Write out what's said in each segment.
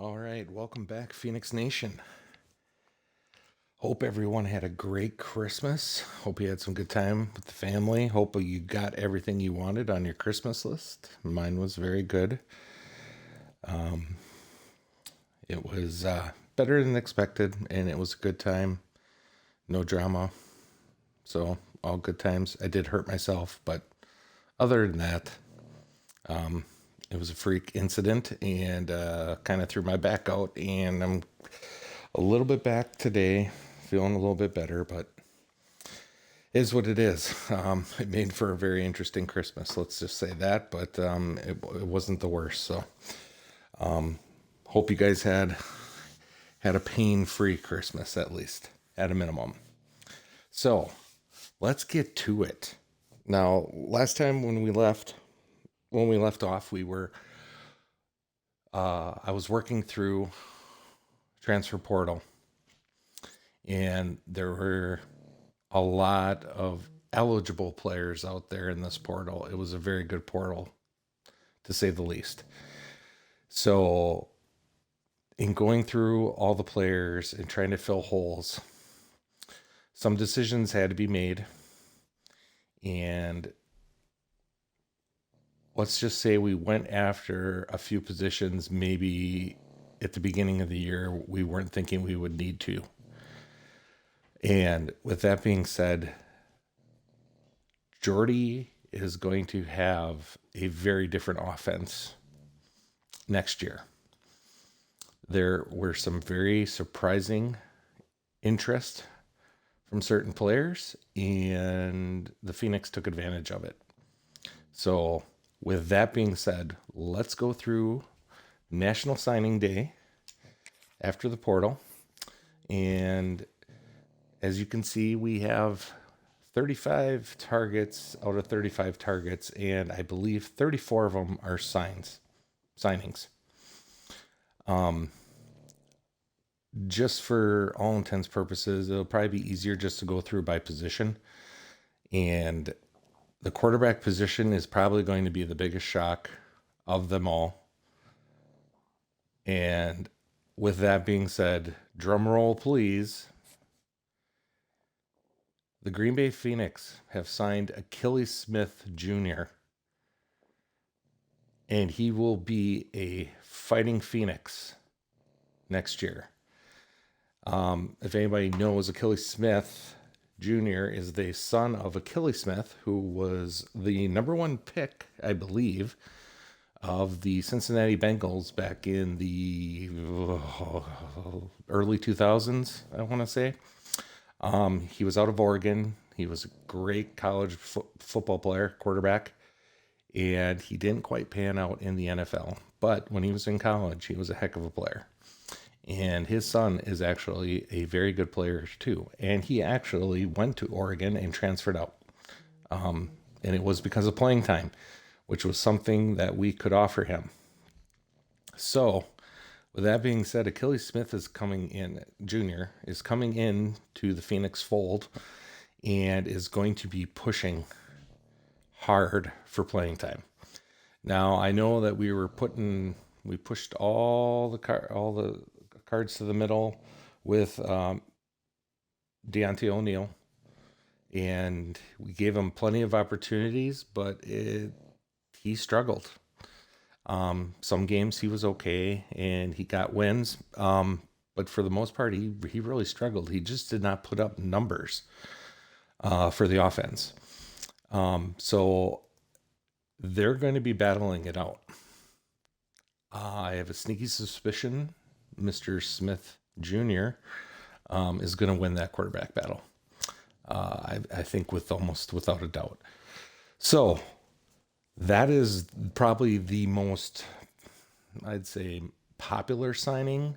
All right, welcome back, Phoenix Nation. Hope everyone had a great Christmas. Hope you had some good time with the family. Hope you got everything you wanted on your Christmas list. Mine was very good. It was better than expected, and it was a good time. No drama. So, all good times. I did hurt myself, but other than that, it was a freak incident and kind of threw my back out. And I'm a little bit back today, feeling a little bit better, but it is what it is. It made for a very interesting Christmas, let's just say that, but it wasn't the worst. So hope you guys had a pain-free Christmas, at least at a minimum. So let's get to it. Now, last time when we left off, I was working through transfer portal, and there were a lot of eligible players out there in this portal. It was a very good portal, to say the least. So, in going through all the players and trying to fill holes, some decisions had to be made. And let's just say we went after a few positions maybe at the beginning of the year we weren't thinking we would need to. And with that being said, Jordy is going to have a very different offense next year. There were some very surprising interest from certain players, and the Phoenix took advantage of it. So, with that being said, let's go through National Signing Day after the portal. And as you can see, we have 35 targets out of 35 targets, and I believe 34 of them are signings. Just for all intents purposes, it'll probably be easier just to go through by position. And the quarterback position is probably going to be the biggest shock of them all. And with that being said, drum roll, please. The Green Bay Phoenix have signed Achilles Smith Jr., and he will be a fighting Phoenix next year. If anybody knows, Achilles Smith Jr. is the son of Achilles Smith, who was the number one pick, I believe, of the Cincinnati Bengals back in the early 2000s, I want to say. He was out of Oregon. He was a great college football player, quarterback, and he didn't quite pan out in the NFL. But when he was in college, he was a heck of a player. And his son is actually a very good player too. And he actually went to Oregon and transferred out. And it was because of playing time, which was something that we could offer him. So, with that being said, Achilles Smith Jr. is coming in to the Phoenix fold and is going to be pushing hard for playing time. Now, I know that we pushed all the cards to the middle with Deontay O'Neal, and we gave him plenty of opportunities, but he struggled. Some games he was okay and he got wins, but for the most part he really struggled. He just did not put up numbers for the offense. So they're going to be battling it out. I have a sneaky suspicion Mr. Smith Jr. Is going to win that quarterback battle. I think without a doubt. So that is probably the most, I'd say, popular signing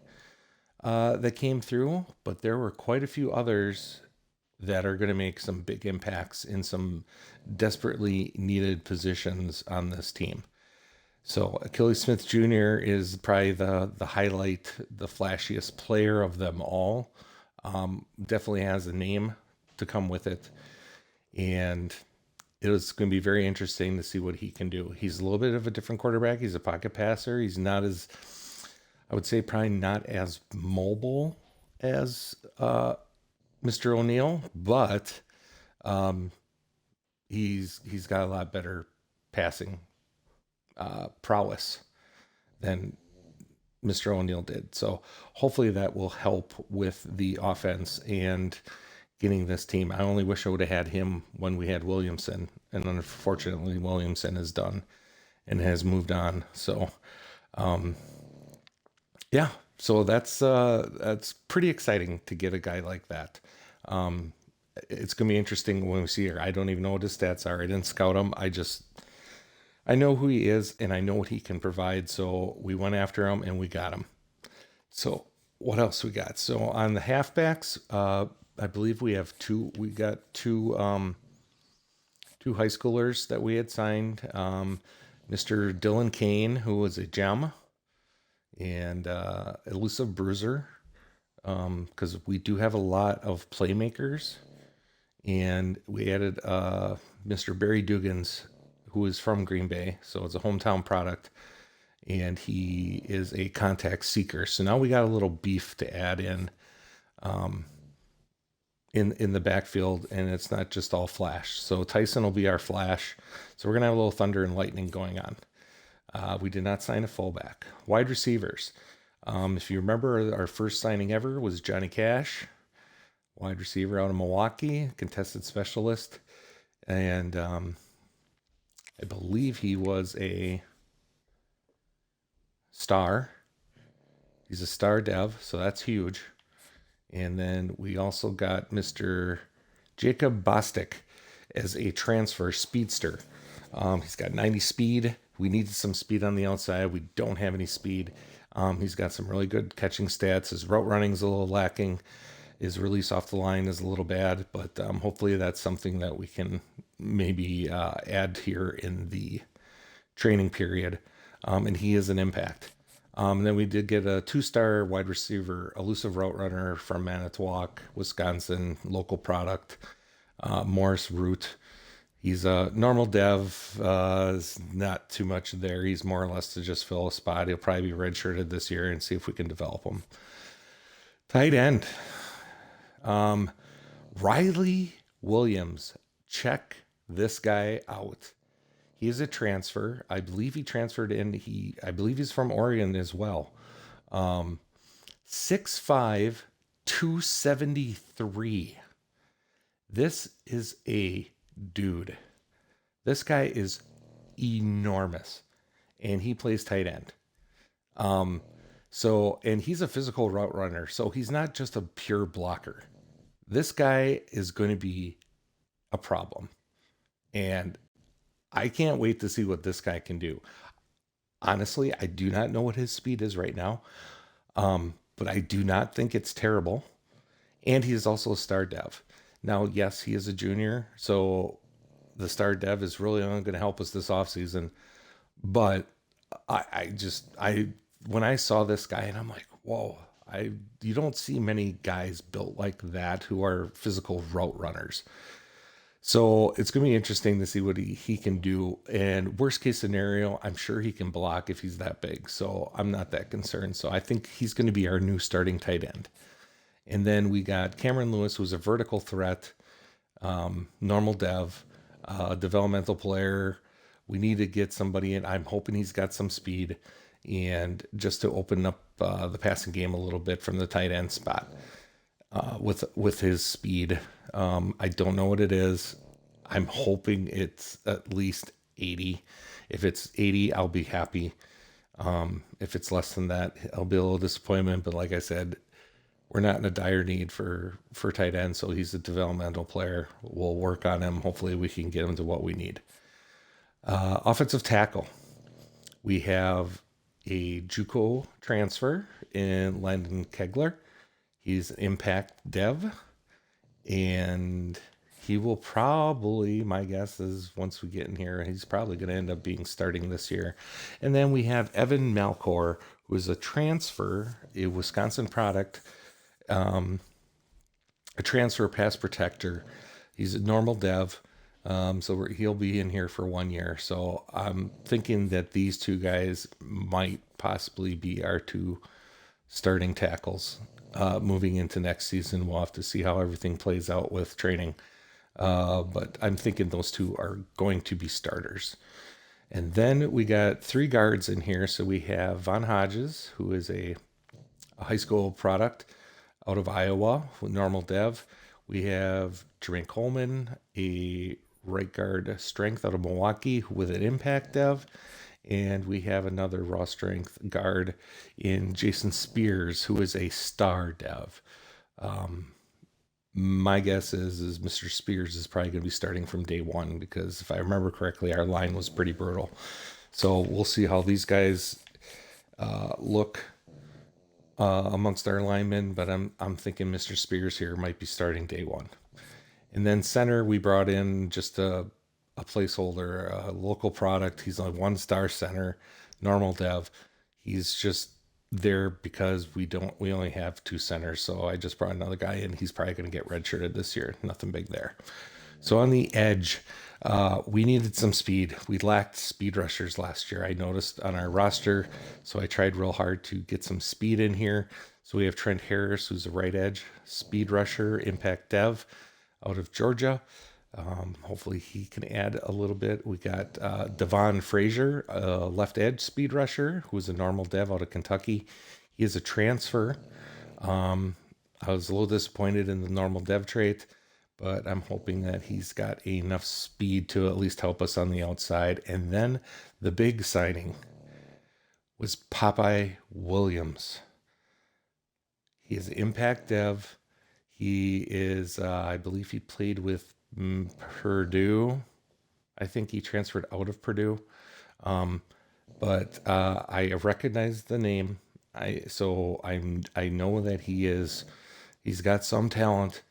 that came through, but there were quite a few others that are going to make some big impacts in some desperately needed positions on this team. So Achilles Smith Jr. is probably the highlight, the flashiest player of them all. Definitely has a name to come with it. And it was going to be very interesting to see what he can do. He's a little bit of a different quarterback. He's a pocket passer. He's not as I would say probably not as mobile as Mr. O'Neill, but um, he's got a lot better passing prowess than Mr. O'Neill did. So hopefully that will help with the offense and getting this team. I only wish I would have had him when we had Williamson, and unfortunately Williamson is done and has moved on. So yeah, so that's pretty exciting to get a guy like that. Um, it's gonna be interesting when we see her. I don't even know what his stats are. I didn't scout him. I know who he is and I know what he can provide. So we went after him and we got him. So what else we got? So on the halfbacks, I believe we have two. We got two high schoolers that we had signed. Mr. Dylan Kane, who was a gem, and elusive bruiser, because we do have a lot of playmakers. And we added Mr. Barry Dugans, who is from Green Bay, so it's a hometown product, and he is a contact seeker. So now we got a little beef to add in the backfield, and it's not just all flash. So Tyson will be our flash. So we're gonna have a little thunder and lightning going on. We did not sign a fullback. Wide receivers. If you remember, our first signing ever was Johnny Cash, wide receiver out of Milwaukee, contested specialist, and I believe he was a star. He's a star dev, so that's huge. And then we also got Mr. Jacob Bostic as a transfer speedster. He's got 90 speed. We needed some speed on the outside. We don't have any speed. He's got some really good catching stats. His route running is a little lacking. His release off the line is a little bad, but hopefully that's something that we can maybe add here in the training period. And he is an impact. Then we did get a 2-star wide receiver, elusive route runner from Manitowoc, Wisconsin, local product, Morris Root. He's a normal dev, is not too much there. He's more or less to just fill a spot. He'll probably be redshirted this year and see if we can develop him. Tight end. Riley Williams. Check this guy out. He is a transfer. I believe he transferred in. I believe he's from Oregon as well. 6'5", 273. This is a dude. This guy is enormous, and he plays tight end. And he's a physical route runner, so he's not just a pure blocker. This guy is going to be a problem, and I can't wait to see what this guy can do. Honestly, I do not know what his speed is right now, but I do not think it's terrible. And he is also a star dev. Now, yes, he is a junior, so the star dev is really only going to help us this offseason. But I when I saw this guy, and I'm like, whoa, you don't see many guys built like that who are physical route runners. So it's going to be interesting to see what he can do. And worst case scenario, I'm sure he can block if he's that big. So I'm not that concerned. So I think he's going to be our new starting tight end. And then we got Cameron Lewis, who's a vertical threat, normal dev, developmental player. We need to get somebody in. I'm hoping he's got some speed and just to open up the passing game a little bit from the tight end spot. With his speed. I don't know what it is. I'm hoping it's at least 80. If it's 80, I'll be happy. If it's less than that, I'll be a little disappointment. But like I said, we're not in a dire need for tight end, so he's a developmental player. We'll work on him. Hopefully we can get him to what we need. Offensive tackle. We have a JUCO transfer in Landon Kegler. He's an impact dev, and he will probably, my guess is once we get in here, he's probably going to end up being starting this year. And then we have Evan Malcor, who is a transfer, a Wisconsin product, a transfer pass protector. He's a normal dev, so he'll be in here for 1 year. So I'm thinking that these two guys might possibly be our two starting tackles moving into next season. We'll have to see how everything plays out with training. But I'm thinking those two are going to be starters. And then we got three guards in here. So we have Von Hodges, who is a high school product out of Iowa with normal dev. We have Jermaine Coleman, a right guard strength out of Milwaukee with an impact dev. And we have another raw strength guard in Jason Spears, who is a star dev. My guess is Mr. Spears is probably going to be starting from day one because if I remember correctly, our line was pretty brutal. So we'll see how these guys look amongst our linemen, but I'm thinking Mr. Spears here might be starting day one. And then center, we brought in just a placeholder, a local product. He's a 1-star center, normal dev. He's just there because we only have 2 centers. So I just brought another guy in. He's probably going to get redshirted this year. Nothing big there. So on the edge, we needed some speed. We lacked speed rushers last year. I noticed on our roster. So I tried real hard to get some speed in here. So we have Trent Harris, who's a right edge speed rusher, impact dev out of Georgia. Hopefully he can add a little bit. We got Devon Frazier, a left edge speed rusher, who's a normal dev out of Kentucky. He is a transfer. I was a little disappointed in the normal dev trait, but I'm hoping that he's got enough speed to at least help us on the outside. And then the big signing was Popeye Williams. He is impact dev. He is, I believe he played with Purdue. I think he transferred out of Purdue. But I recognize the name. I know that he's got some talent.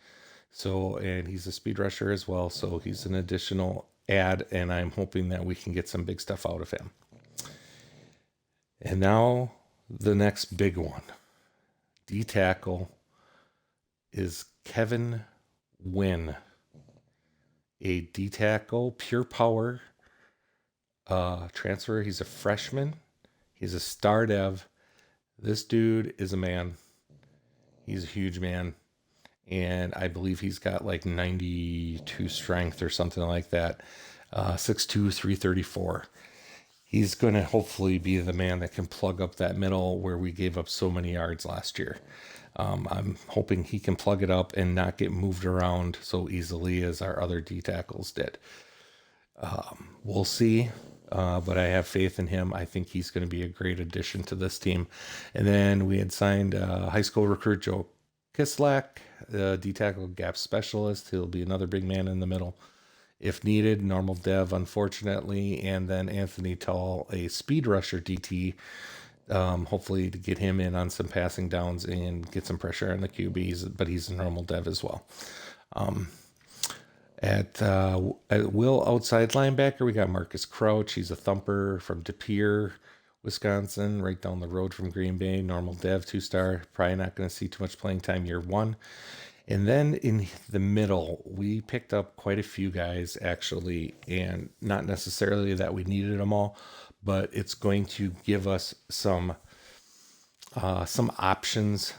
So, and he's a speed rusher as well. So he's an additional add, and I'm hoping that we can get some big stuff out of him. And now the next big one. D tackle is Kevin Wynn, a D tackle, pure power transfer. He's a freshman. He's a star dev. This dude is a man. He's a huge man. And I believe he's got like 92 strength or something like that. 6'2", 334. He's going to hopefully be the man that can plug up that middle where we gave up so many yards last year. I'm hoping he can plug it up and not get moved around so easily as our other D tackles did. We'll see, but I have faith in him. I think he's going to be a great addition to this team. And then we had signed high school recruit Joe Kislak, the D tackle gap specialist. He'll be another big man in the middle if needed. Normal dev, unfortunately. And then Anthony Tall, a speed rusher DT. Hopefully to get him in on some passing downs and get some pressure on the QBs, but he's a normal dev as well. At Will outside linebacker, we got Marcus Crouch. He's a thumper from De Pere, Wisconsin, right down the road from Green Bay. Normal dev, 2-star. Probably not going to see too much playing time year one. And then in the middle, we picked up quite a few guys actually, and not necessarily that we needed them all, but it's going to give us some options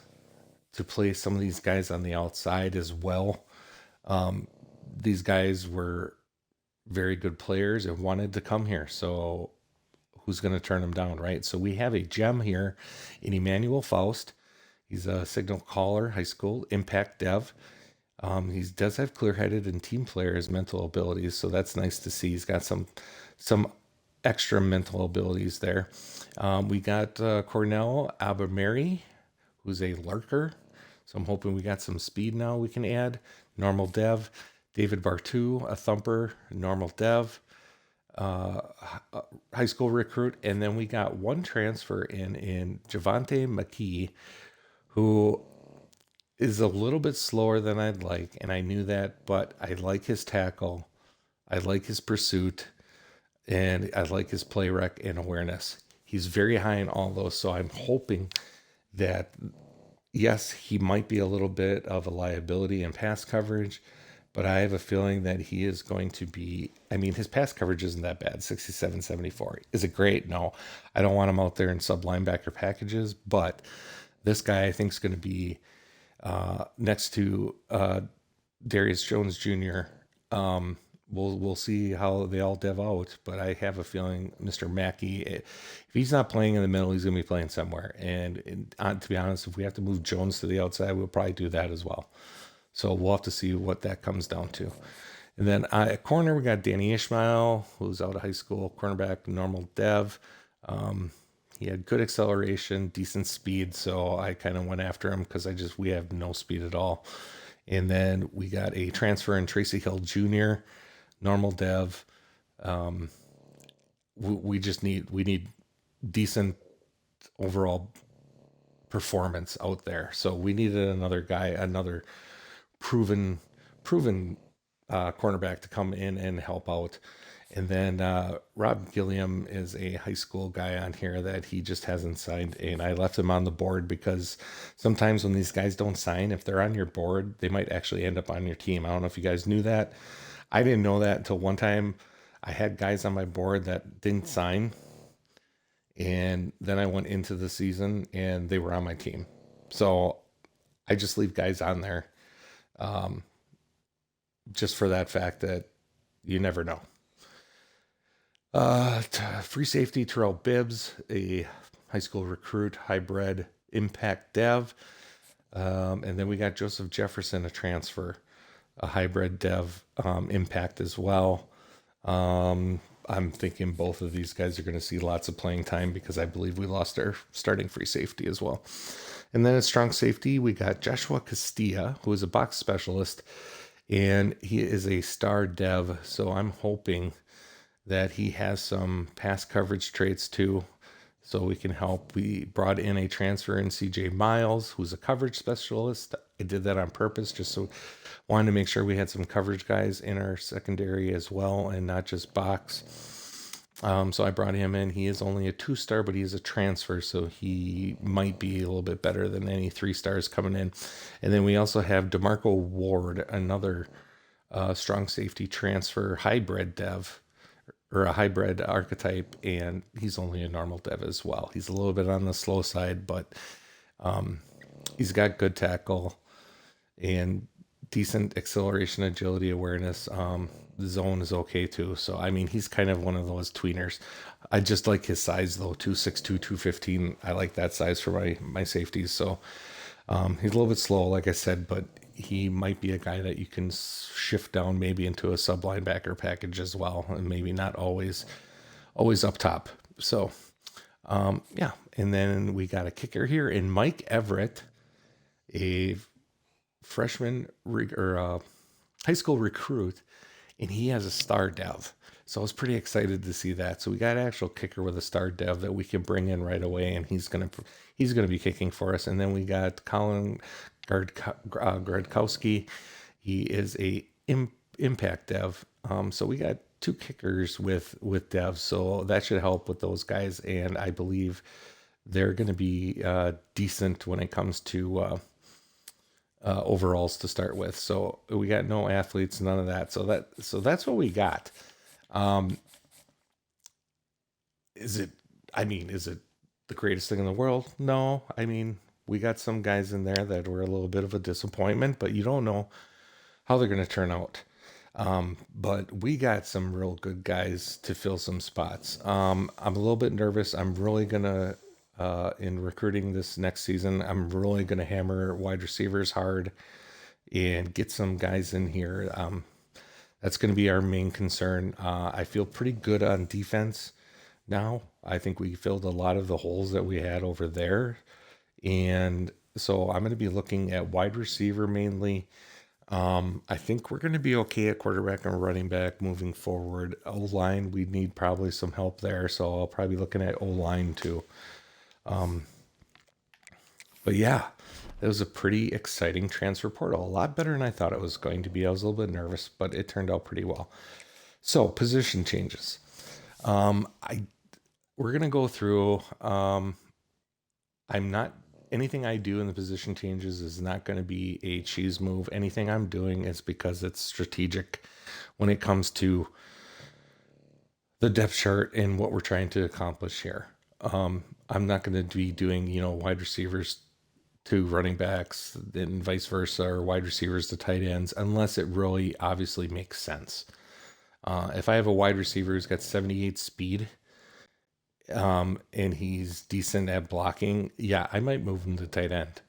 to play some of these guys on the outside as well. These guys were very good players and wanted to come here. So who's going to turn them down, right? So we have a gem here in Emmanuel Faust. He's a signal caller, high school, impact dev. He does have clear-headed and team players mental abilities, so that's nice to see. He's got some extra mental abilities there. We got Cornell Abermary, who's a lurker. So I'm hoping we got some speed now we can add. Normal dev. David Bartu, a thumper, normal dev. High school recruit. And then we got one transfer in Javante McKee, who is a little bit slower than I'd like. And I knew that, but I like his tackle. I like his pursuit. And I like his play rec and awareness. He's very high in all those. So I'm hoping that, yes, he might be a little bit of a liability in pass coverage, but I have a feeling that he is going to be, I mean, his pass coverage isn't that bad, 67, 74. Is it great? No. I don't want him out there in sub linebacker packages, but This guy I think is going to be next to Darius Jones Jr. We'll see how they all dev out, but I have a feeling Mr. Mackey, if he's not playing in the middle, he's going to be playing somewhere. And to be honest, if we have to move Jones to the outside, we'll probably do that as well. So we'll have to see what that comes down to. And then at corner, we got Danny Ishmael, who's out of high school, cornerback, normal dev. He had good acceleration, decent speed, so I kind of went after him because we have no speed at all. And then we got a transfer in Tracy Hill Jr., normal dev. We need decent overall performance out there. So we needed another guy, another proven cornerback to come in and help out. And then Rob Gilliam is a high school guy on here that he just hasn't signed. And I left him on the board because sometimes when these guys don't sign, if they're on your board, they might actually end up on your team. I don't know if you guys knew that. I didn't know that until one time I had guys on my board that didn't sign. And then I went into the season and they were on my team. So I just leave guys on there just for that fact that you never know. Free safety, Terrell Bibbs, a high school recruit, hybrid impact dev. And then we got Joseph Jefferson, a transfer, a hybrid dev impact as well. I'm thinking both of these guys are going to see lots of playing time because I believe we lost our starting free safety as well. And then at strong safety, we got Joshua Castilla, who is a box specialist, and he is a star dev. So I'm hoping that he has some pass coverage traits too, so we can help. We brought in a transfer in CJ Miles, who's a coverage specialist. I did that on purpose, just so wanted to make sure we had some coverage guys in our secondary as well, and not just box. So I brought him in. He is only a 2-star, but he is a transfer, so he might be a little bit better than any 3-stars coming in. And then we also have DeMarco Ward, another strong safety transfer, hybrid dev, or a hybrid archetype, and he's only a normal dev as well. He's a little bit on the slow side, but he's got good tackle and decent acceleration, agility, awareness. The zone is okay too. So, I mean, he's kind of one of those tweeners. I just like his size though, 262, 215. I like that size for my safeties. So he's a little bit slow, like I said, but he might be a guy that you can shift down maybe into a sub linebacker package as well, and maybe not always up top. So, yeah. And then we got a kicker here in Mike Everett, a freshman or high school recruit, and he has a star dev. So I was pretty excited to see that. So we got an actual kicker with a star dev that we can bring in right away, and he's gonna be kicking for us. And then we got Colin Gradkowski. He is a impact dev. So we got 2 kickers with devs, so that should help with those guys. And I believe they're going to be decent when it comes to overalls to start with. So we got no athletes, none of that. So that's what we got. Is it the greatest thing in the world? No. I mean, we got some guys in there that were a little bit of a disappointment, but you don't know how they're going to turn out. But we got some real good guys to fill some spots. I'm a little bit nervous. I'm really going to, in recruiting this next season, I'm really going to hammer wide receivers hard and get some guys in here. That's going to be our main concern. I feel pretty good on defense now. I think we filled a lot of the holes that we had over there. And so I'm going to be looking at wide receiver mainly. I think we're going to be okay at quarterback and running back moving forward. O-line, we need probably some help there. So I'll probably be looking at O-line too. But yeah, it was a pretty exciting transfer portal. A lot better than I thought it was going to be. I was a little bit nervous, but it turned out pretty well. So position changes. We're going to go through, anything I do in the position changes is not going to be a cheese move. Anything I'm doing is because it's strategic when it comes to the depth chart and what we're trying to accomplish here. I'm not going to be doing, wide receivers to running backs and vice versa, or wide receivers to tight ends, unless it really obviously makes sense. If I have a wide receiver who's got 78 speed, and he's decent at blocking, yeah, I might move him to tight end.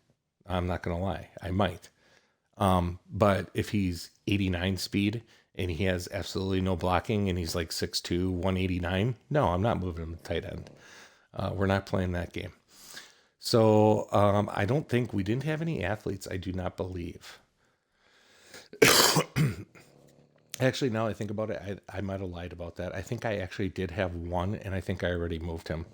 I'm not going to lie. I might. But if he's 89 speed and he has absolutely no blocking and he's like 6'2", 189, no, I'm not moving him to tight end. We're not playing that game. So I don't think we didn't have any athletes. I do not believe. Actually, now I think about it, I might have lied about that. I think I actually did have one, and I think I already moved him.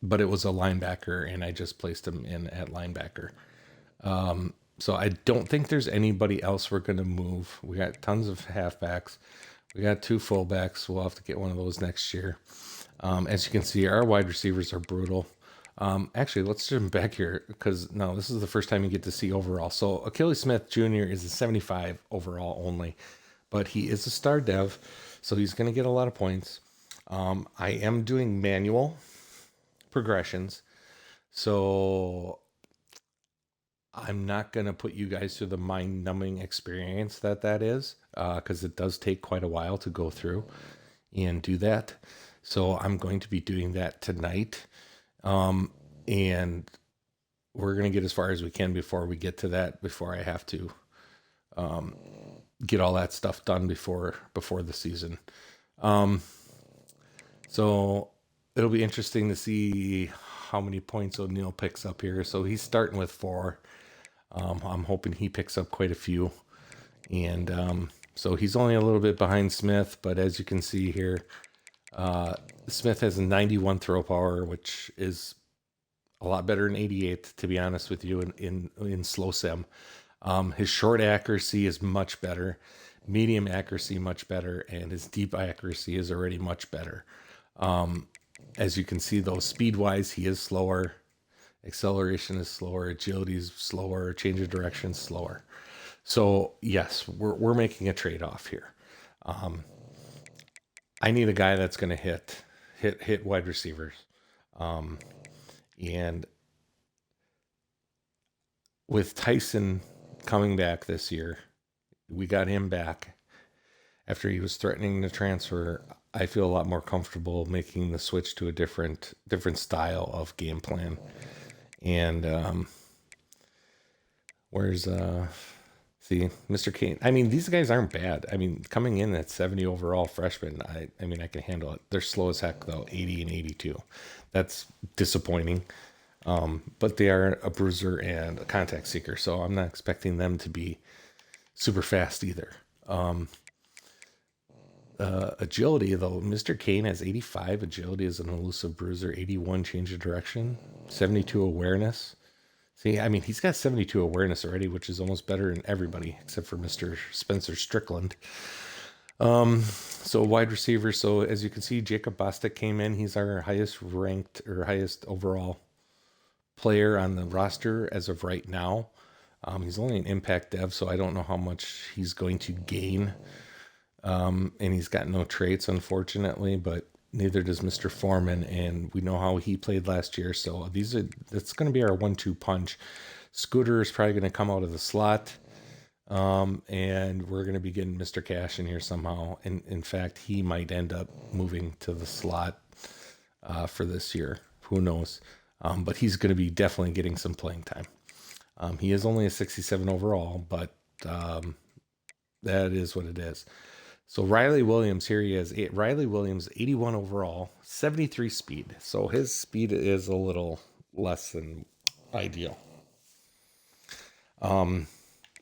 But it was a linebacker, and I just placed him in at linebacker. So I don't think there's anybody else we're going to move. We got tons of halfbacks. We got 2 fullbacks. We'll have to get one of those next year. As you can see, our wide receivers are brutal. Actually, let's jump back here because no, this is the first time you get to see overall. So Achilles Smith Jr. is a 75 overall only, but he is a star dev, so he's going to get a lot of points. I am doing manual progressions, so I'm not going to put you guys through the mind-numbing experience that is, because it does take quite a while to go through and do that. So I'm going to be doing that tonight. And we're going to get as far as we can before we get to that, before I have to get all that stuff done before the season. So it'll be interesting to see how many points O'Neal picks up here. So he's starting with 4. I'm hoping he picks up quite a few. And so he's only a little bit behind Smith, but as you can see here, Smith has a 91 throw power, which is a lot better than 88, to be honest with you, in slow sim. His short accuracy is much better, medium accuracy much better, and his deep accuracy is already much better. As you can see, though, speed-wise, he is slower. Acceleration is slower. Agility is slower. Change of direction is slower. So, yes, we're making a trade-off here. I need a guy that's going to hit wide receivers. And with Tyson coming back this year, we got him back after he was threatening to transfer. I feel a lot more comfortable making the switch to a different style of game plan. And where's see, Mr. Kane? I mean, these guys aren't bad. I mean, coming in at 70 overall freshman, I mean, I can handle it. They're slow as heck, though, 80 and 82. That's disappointing. But they are a bruiser and a contact seeker, so I'm not expecting them to be super fast either. Agility, though, Mr. Kane has 85 agility as an elusive bruiser, 81 change of direction, 72 awareness. See, I mean, he's got 72 awareness already, which is almost better than everybody except for Mr. Spencer Strickland. So wide receiver. So as you can see, Jacob Bostic came in. He's our highest ranked or highest overall player on the roster as of right now. He's only an impact dev, so I don't know how much he's going to gain. And he's got no traits, unfortunately, but neither does Mr. Foreman, and we know how he played last year. So that's going to be our 1-2 punch. Scooter is probably going to come out of the slot, and we're going to be getting Mr. Cash in here somehow. And in fact, he might end up moving to the slot for this year. Who knows? But he's going to be definitely getting some playing time. He is only a 67 overall, but that is what it is. So Riley Williams, here he is. Riley Williams, 81 overall, 73 speed. So his speed is a little less than ideal. But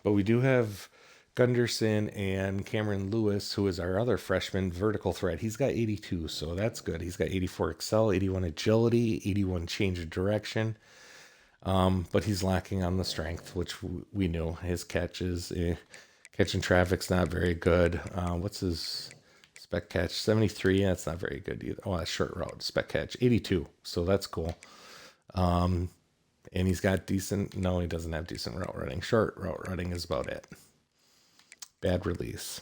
we do have Gunderson and Cameron Lewis, who is our other freshman vertical threat. He's got 82, so that's good. He's got 84 excel, 81 agility, 81 change of direction. But he's lacking on the strength, which we knew. His catches... Catching traffic's not very good. What's his spec catch? 73. That's not very good either. Oh, that's short route. Spec catch 82. So that's cool. And he's got decent. No, he doesn't have decent route running. Short route running is about it. Bad release.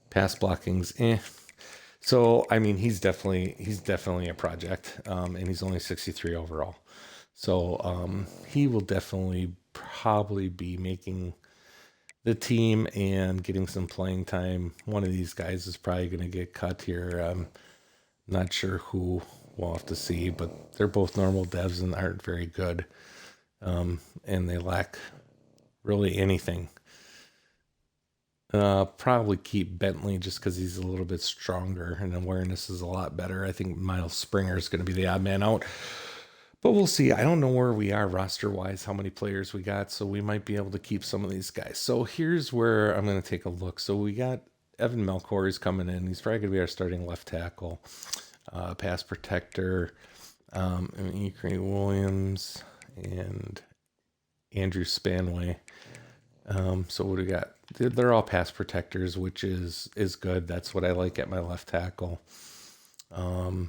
Pass blocking's So I mean, he's definitely a project. And he's only 63 overall. So he will definitely probably be making the team and getting some playing time. One of these guys is probably going to get cut here. Not sure who. We'll have to see, but they're both normal devs and aren't very good. And they lack really anything. Probably keep Bentley just because he's a little bit stronger and awareness is a lot better. I think Miles Springer is going to be the odd man out, but we'll see. I don't know where we are roster wise, how many players we got, so we might be able to keep some of these guys. So here's where I'm going to take a look. So we got Evan Melchor is coming in. He's probably going to be our starting left tackle, pass protector. Craig Williams and Andrew Spanway. So what do we got? They're all pass protectors, which is good. That's what I like at my left tackle. I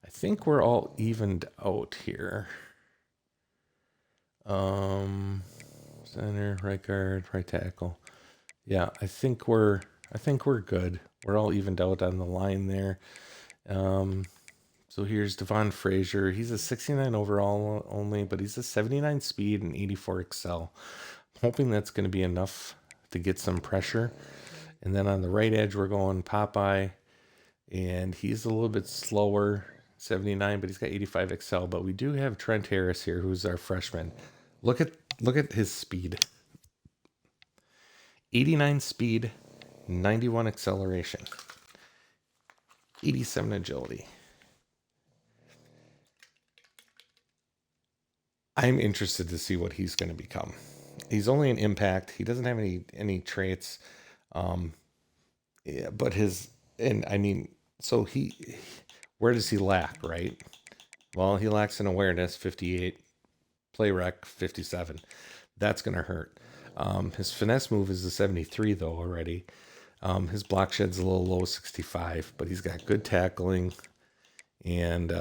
think we're all evened out here. Center, right guard, right tackle. Yeah, I think we're good. We're all evened out on the line there. So here's Devon Frazier. He's a 69 overall only, but he's a 79 speed and 84 excel. I'm hoping that's going to be enough to get some pressure. And then on the right edge, we're going Popeye, and he's a little bit slower, 79, but he's got 85 excel. But we do have Trent Harris here, who's our freshman. Look at his speed. 89 speed, 91 acceleration, 87 agility. I'm interested to see what he's going to become. He's only an impact. He doesn't have any traits, yeah, but so where does he lack, right? Well, he lacks in awareness, 58, play rec, 57. That's going to hurt. His finesse move is a 73 though already. His block shed's a little low, 65, but he's got good tackling, and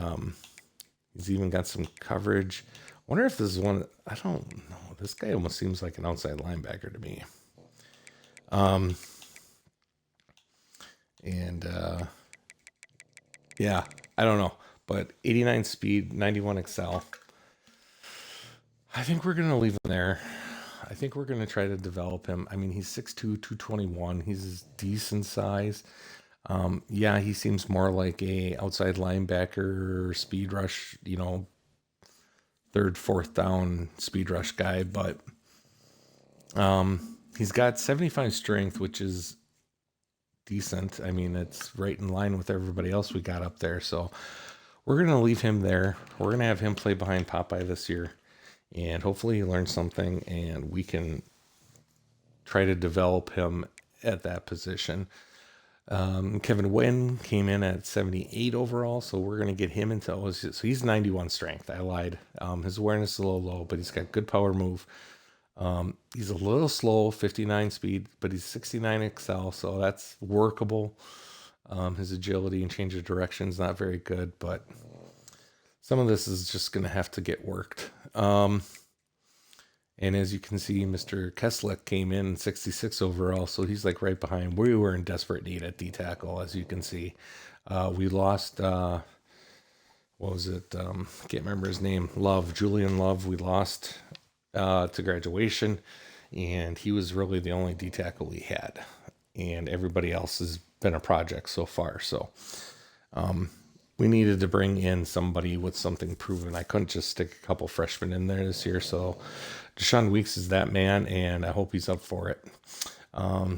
he's even got some coverage. I wonder if this is one. I don't know. This guy almost seems like an outside linebacker to me. Yeah, I don't know. But 89 speed, 91 excel. I think we're going to leave him there. I think we're going to try to develop him. I mean, he's 6'2", 221. He's decent size. Yeah, he seems more like a outside linebacker, speed rush, third, fourth down speed rush guy, but he's got 75 strength, which is decent. I mean, it's right in line with everybody else we got up there. So we're going to leave him there. We're going to have him play behind Popeye this year, and hopefully he learns something, and we can try to develop him at that position. Kevin Wynn came in at 78 overall, so we're going to get him into so he's 91 strength. I lied. His awareness is a little low, but he's got good power move. He's a little slow, 59 speed, but he's 69 excel, so that's workable. His agility and change of direction is not very good, but some of this is just going to have to get worked. And as you can see, Mr. Keslick came in 66 overall, so he's like right behind. We were in desperate need at D tackle, as you can see. We lost, what was it? Can't remember his name. Julian Love. We lost to graduation, and he was really the only D tackle we had. And everybody else has been a project so far. So we needed to bring in somebody with something proven. I couldn't just stick a couple freshmen in there this year. So Deshaun Weeks is that man, and I hope he's up for it.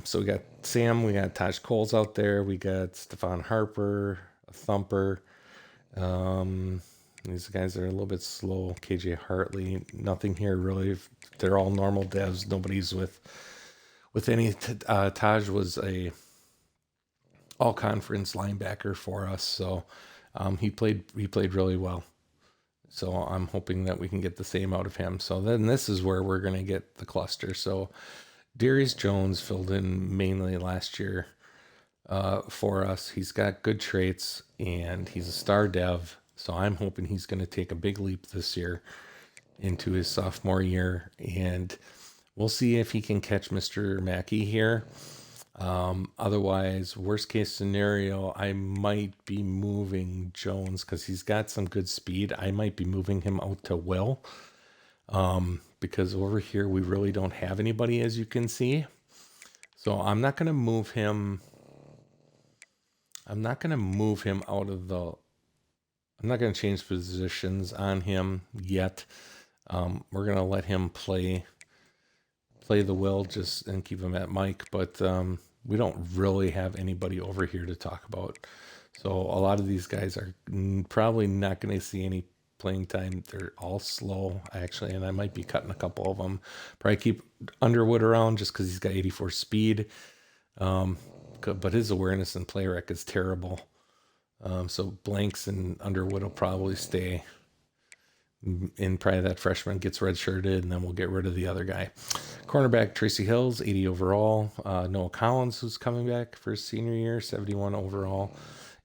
So we got Sam, we got Taj Coles out there, we got Stephon Harper, a thumper. These guys are a little bit slow. KJ Hartley, nothing here really. They're all normal devs. Nobody's with any. Taj was a all conference linebacker for us, so he played really well. So I'm hoping that we can get the same out of him. So then this is where we're going to get the cluster. So Darius Jones filled in mainly last year for us. He's got good traits, and he's a star dev. So I'm hoping he's going to take a big leap this year into his sophomore year. And we'll see if he can catch Mr. Mackey here. Otherwise, worst case scenario, I might be moving Jones because he's got some good speed. I might be moving him out to Will, because over here we really don't have anybody, as you can see. So I'm not going to move him. I'm not going to move him out of the. I'm not going to change positions on him yet. We're going to let him play the Will just and keep him at Mike, but we don't really have anybody over here to talk about. So a lot of these guys are probably not going to see any playing time. They're all slow, actually, and I might be cutting a couple of them. Probably keep Underwood around just because he's got 84 speed, but his awareness and play rec is terrible. So Blanks and Underwood will probably stay. And probably that freshman gets redshirted, and then we'll get rid of the other guy. Cornerback Tracy Hills, 80 overall. Noah Collins, who's coming back for his senior year, 71 overall.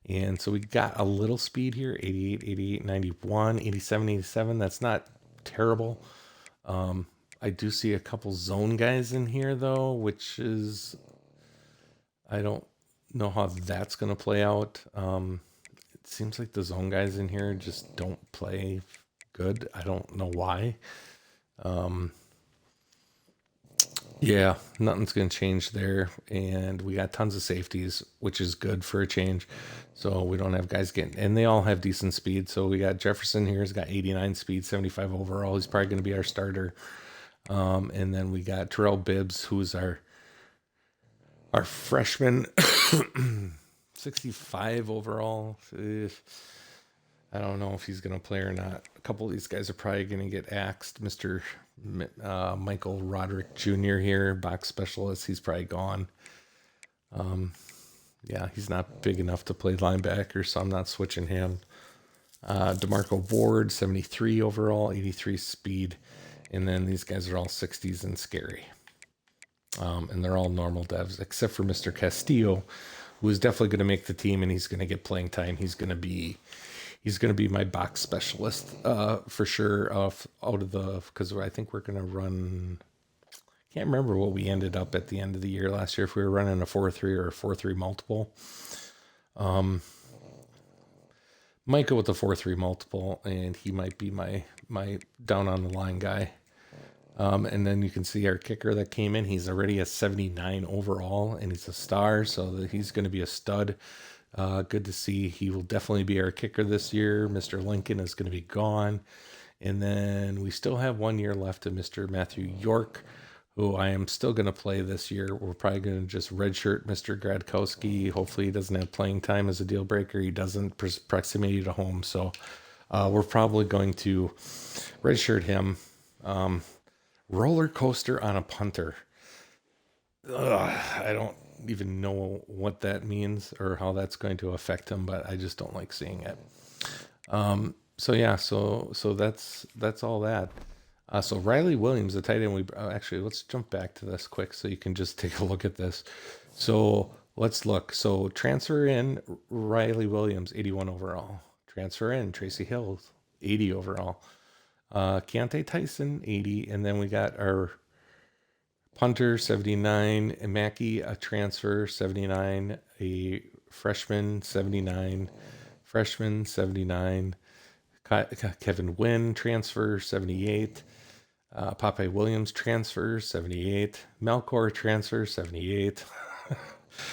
And so we got a little speed here, 88, 88, 91, 87, 87. That's not terrible. I do see a couple zone guys in here, though, which is, I don't know how that's going to play out. It seems like the zone guys in here just don't play good. I don't know why. Yeah, nothing's going to change there. And we got tons of safeties, which is good for a change. So we don't have guys getting, and they all have decent speed. So we got Jefferson here, he's got 89 speed, 75 overall. He's probably going to be our starter. And then we got Terrell Bibbs, who's our freshman, 65 overall. I don't know if he's going to play or not. A couple of these guys are probably going to get axed. Mr. Michael Roderick Jr. here, box specialist. He's probably gone. Yeah, he's not big enough to play linebacker, so I'm not switching him. DeMarco Ward, 73 overall, 83 speed. And then these guys are all 60s and scary. And they're all normal devs, except for Mr. Castillo, who is definitely going to make the team, and he's going to get playing time. He's going to be my box specialist for sure. Out of the, because I think we're going to run. Can't remember what we ended up at the end of the year last year, if we were running a 4-3 or a 4-3 multiple. Might go with the 4-3 multiple, and he might be my down on the line guy. And then you can see our kicker that came in. He's already a 79 overall, and he's a star, so that he's going to be a stud. Good to see. He will definitely be our kicker this year. Mr. Lincoln is going to be gone. And then we still have 1 year left of Mr. Matthew York, who I am still going to play this year. We're probably going to just redshirt Mr. Gradkowski. Hopefully he doesn't have playing time as a deal breaker. He doesn't, proximity to home. So we're probably going to redshirt him. Roller coaster on a punter. I don't even know what that means or how that's going to affect him, but I just don't like seeing it. So yeah, so that's all that. So Riley Williams, the tight end, we actually, let's jump back to this quick so you can just take a look at this. So let's look. So transfer in Riley Williams, 81 overall. Transfer in Tracy Hills, 80 overall. Keontae Tyson, 80. And then we got our punter, 79. And Mackey, a transfer, 79. A freshman, 79. Freshman, 79. Kevin Wynn, transfer, 78. Popeye Williams, transfer, 78. Melkor, transfer, 78.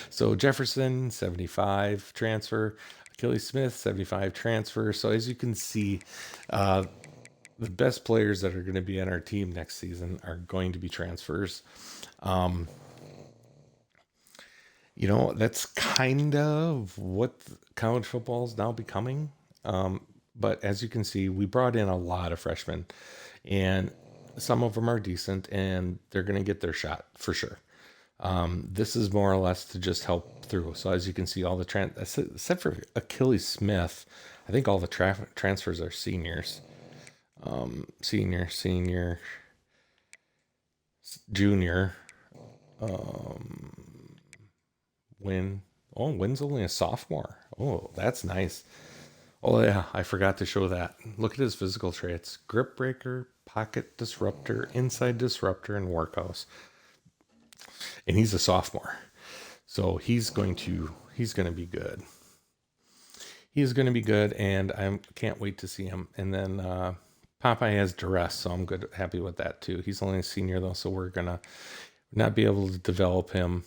So Jefferson, 75, transfer. Achilles Smith, 75, transfer. So as you can see, the best players that are going to be on our team next season are going to be transfers. That's kind of what college football is now becoming. But as you can see, we brought in a lot of freshmen, and some of them are decent, and they're going to get their shot for sure. This is more or less to just help through. So as you can see, all the except for Achilles Smith, I think all the transfers are seniors. Senior, junior. Wynn's only a sophomore. Oh, that's nice. Oh yeah, I forgot to show that. Look at his physical traits: grip breaker, pocket disruptor, inside disruptor, and workhouse. And he's a sophomore. So he's going to be good. He's going to be good, and I can't wait to see him. And then Popeye has duress, so I'm happy with that too. He's only a senior though, so we're gonna not be able to develop him.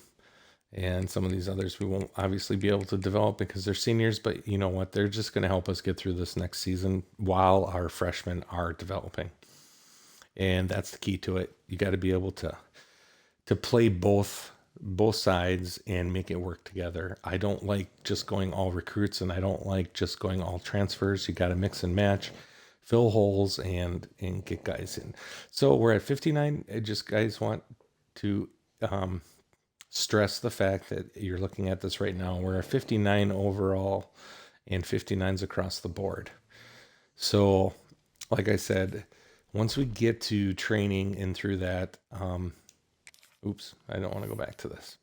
And some of these others we won't obviously be able to develop because they're seniors, but you know what? They're just going to help us get through this next season while our freshmen are developing. And that's the key to it. You got to be able to play both sides and make it work together. I don't like just going all recruits, and I don't like just going all transfers. You got to mix and match, fill holes, and get guys in. So we're at 59. I just guys want to stress the fact that you're looking at this right now. We're at 59 overall and 59s across the board. So, like I said, once we get to training and through that, oops, I don't want to go back to this.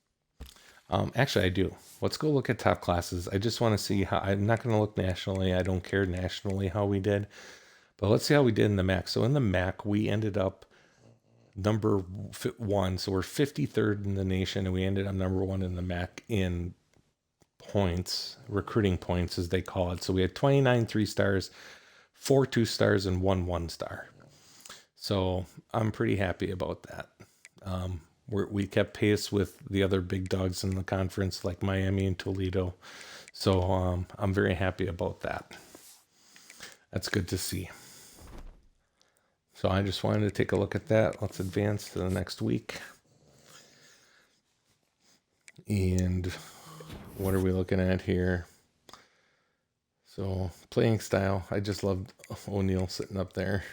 Actually, I do. Let's go look at top classes. I just want to see how. I'm not going to look nationally. I don't care nationally how we did, but let's see how we did in the MAC. So in the MAC, we ended up number 1. So we're 53rd in the nation, and we ended up number 1 in the MAC in points, recruiting points as they call it. So we had 29 3-stars, 4 2-stars, and 1 1-star. So I'm pretty happy about that. We kept pace with the other big dogs in the conference like Miami and Toledo. So I'm very happy about that. That's good to see. So I just wanted to take a look at that. Let's advance to the next week. And what are we looking at here? So playing style, I just loved O'Neal sitting up there.